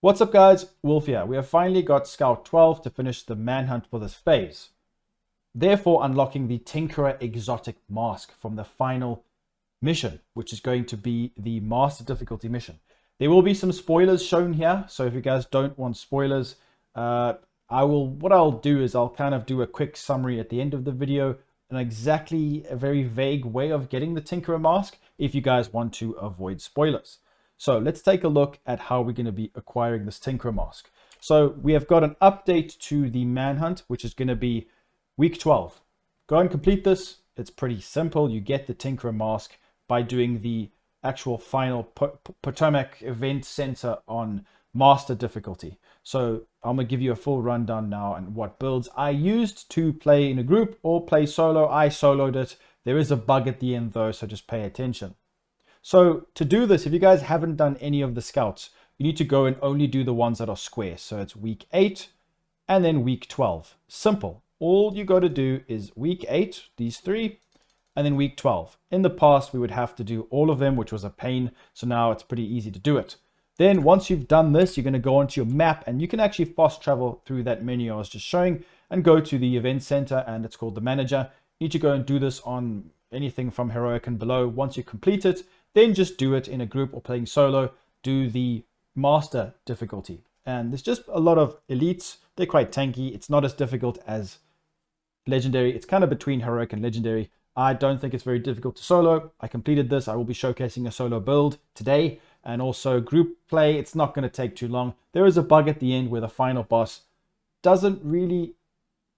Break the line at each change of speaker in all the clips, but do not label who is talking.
What's up guys, Wolf here. We have finally got Scout 12 to finish the manhunt for this phase. Therefore unlocking the Tinkerer exotic mask from the final mission, which is going to be the master difficulty mission. There will be some spoilers shown here, so if you guys don't want spoilers, what I'll do is I'll kind of do a quick summary at the end of the video, and exactly a very vague way of getting the Tinkerer mask if you guys want to avoid spoilers. So let's take a look at how we're going to be acquiring this Tinkerer mask. So we have got an update to the manhunt, which is going to be week 12. Go and complete this. It's pretty simple. You get the Tinkerer mask by doing the actual final Potomac event center on master difficulty. So I'm going to give you a full rundown now and what builds I used to play in a group or play solo. I soloed it. There is a bug at the end though, so just pay attention. So to do this, if you guys haven't done any of the scouts, you need to go and only do the ones that are square. So it's week 8 and then week 12. Simple. All you got to do is week 8, these 3, and then week 12. In the past, we would have to do all of them, which was a pain. So now it's pretty easy to do it. Then once you've done this, you're going to go onto your map and you can actually fast travel through that menu I was just showing and go to the event center, and it's called the manager. You need to go and do this on anything from heroic and below. Once you complete it, then just do it in a group or playing solo. Do the master difficulty. And there's just a lot of elites. They're quite tanky. It's not as difficult as legendary. It's kind of between heroic and legendary. I don't think it's very difficult to solo. I completed this. I will be showcasing a solo build today. And also group play. It's not going to take too long. There is a bug at the end where the final boss doesn't really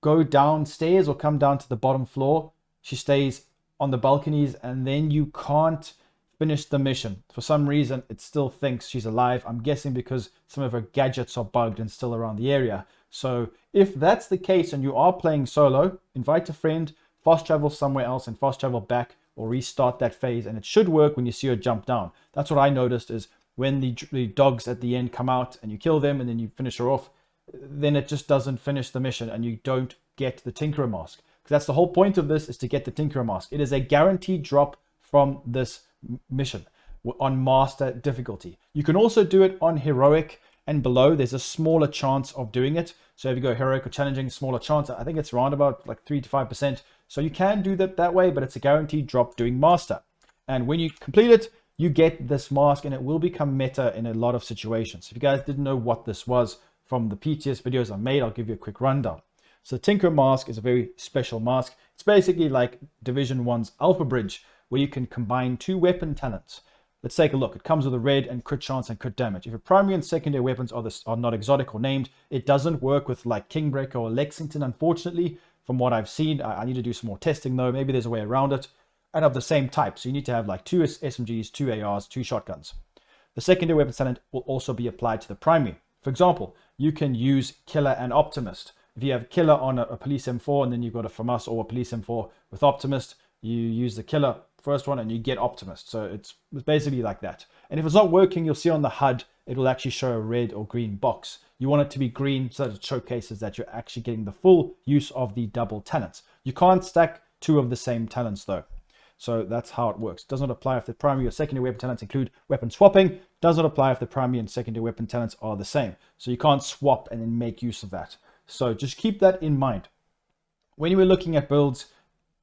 go downstairs or come down to the bottom floor. She stays on the balconies and then you can't finish the mission. For some reason, it still thinks she's alive. I'm guessing because some of her gadgets are bugged and still around the area. So if that's the case and you are playing solo, invite a friend, fast travel somewhere else and fast travel back or restart that phase. And it should work when you see her jump down. That's what I noticed is when the dogs at the end come out and you kill them and then you finish her off, then it just doesn't finish the mission and you don't get the Tinkerer mask. Because that's the whole point of this, is to get the Tinkerer mask. It is a guaranteed drop from this mission on master difficulty. You can also do it on heroic and below. There's a smaller chance of doing it. So if you go heroic or challenging, smaller chance. I think it's around about like 3 to 5%. So you can do that way, but it's a guaranteed drop doing master. And when you complete it, you get this mask and it will become meta in a lot of situations. If you guys didn't know what this was from the PTS videos I made, I'll give you a quick rundown. So Tinkerer mask is a very special mask. It's basically like Division 1's Alpha Bridge, where you can combine 2 weapon talents. Let's take a look. It comes with a red and crit chance and crit damage. If your primary and secondary weapons are not exotic or named, it doesn't work with like Kingbreaker or Lexington, unfortunately, from what I've seen. I need to do some more testing though. Maybe there's a way around it. And of the same type. So you need to have like 2 SMGs, 2 ARs, 2 shotguns. The secondary weapon talent will also be applied to the primary. For example, you can use Killer and Optimist. If you have Killer on a Police M4 and then you've got a FAMAS or a Police M4 with Optimist, you use the Killer first one and you get Optimist. So it's basically like that. And if it's not working, you'll see on the HUD, it will actually show a red or green box. You want it to be green so that it showcases that you're actually getting the full use of the double talents. You can't stack 2 of the same talents though. So that's how it works. Does not apply if the primary or secondary weapon talents include weapon swapping. Does not apply if the primary and secondary weapon talents are the same. So you can't swap and then make use of that. So just keep that in mind. When you were looking at builds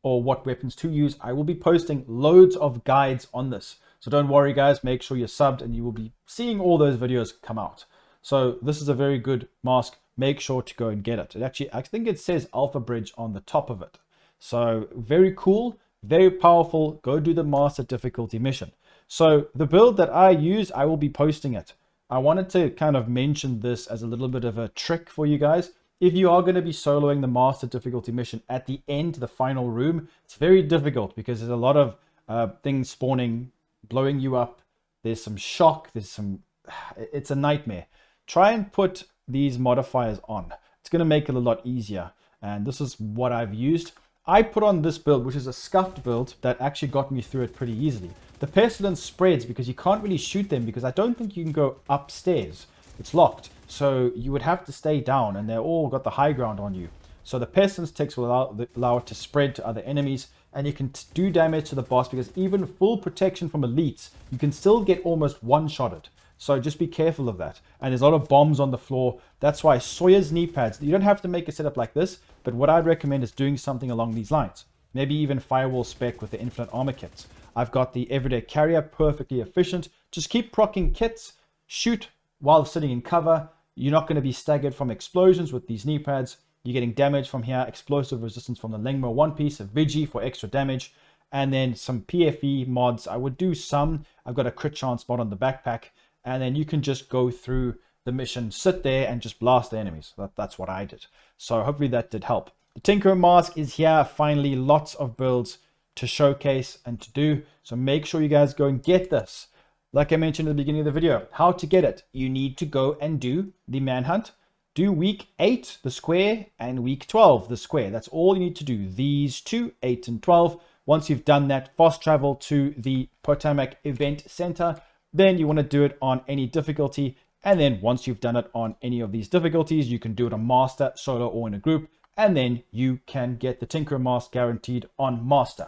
or what weapons to use, I will be posting loads of guides on this. So don't worry guys, make sure you're subbed and you will be seeing all those videos come out. So this is a very good mask. Make sure to go and get it. It actually, I think it says Alpha Bridge on the top of it. So very cool, very powerful. Go do the master difficulty mission. So the build that I use, I will be posting it. I wanted to kind of mention this as a little bit of a trick for you guys. If you are going to be soloing the master difficulty mission at the end, the final room, it's very difficult because there's a lot of things spawning, blowing you up. There's some shock. It's a nightmare. Try and put these modifiers on. It's going to make it a lot easier. And this is what I've used. I put on this build, which is a scuffed build that actually got me through it pretty easily. The pestilence spreads because you can't really shoot them because I don't think you can go upstairs. It's locked. So you would have to stay down and they're all got the high ground on you. So the pestilence ticks will allow it to spread to other enemies and you can do damage to the boss because even full protection from elites, you can still get almost one-shotted. So just be careful of that. And there's a lot of bombs on the floor. That's why Sawyer's knee pads, you don't have to make a setup like this, but what I'd recommend is doing something along these lines. Maybe even firewall spec with the infinite armor kits. I've got the everyday carrier, perfectly efficient. Just keep proccing kits, shoot while sitting in cover. You're not going to be staggered from explosions with these knee pads. You're getting damage from here, explosive resistance from the Lengmo one piece, a Vigi for extra damage, and then some PFE mods. I would do some. I've got a crit chance mod on the backpack, and then you can just go through the mission, sit there and just blast the enemies. That's what I did. So hopefully that did help. The Tinkerer mask is here. Finally, lots of builds to showcase and to do. So make sure you guys go and get this. Like I mentioned at the beginning of the video, how to get it. You need to go and do the manhunt. Do week 8, the square, and week 12, the square. That's all you need to do. These two, 8 and 12. Once you've done that, fast travel to the Potomac Event Center. Then you want to do it on any difficulty. And then once you've done it on any of these difficulties, you can do it on Master, Solo, or in a group. And then you can get the Tinkerer mask guaranteed on Master.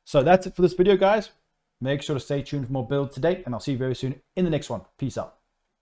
So that's it for this video, guys. Make sure to stay tuned for more builds to date, and I'll see you very soon in the next one. Peace out.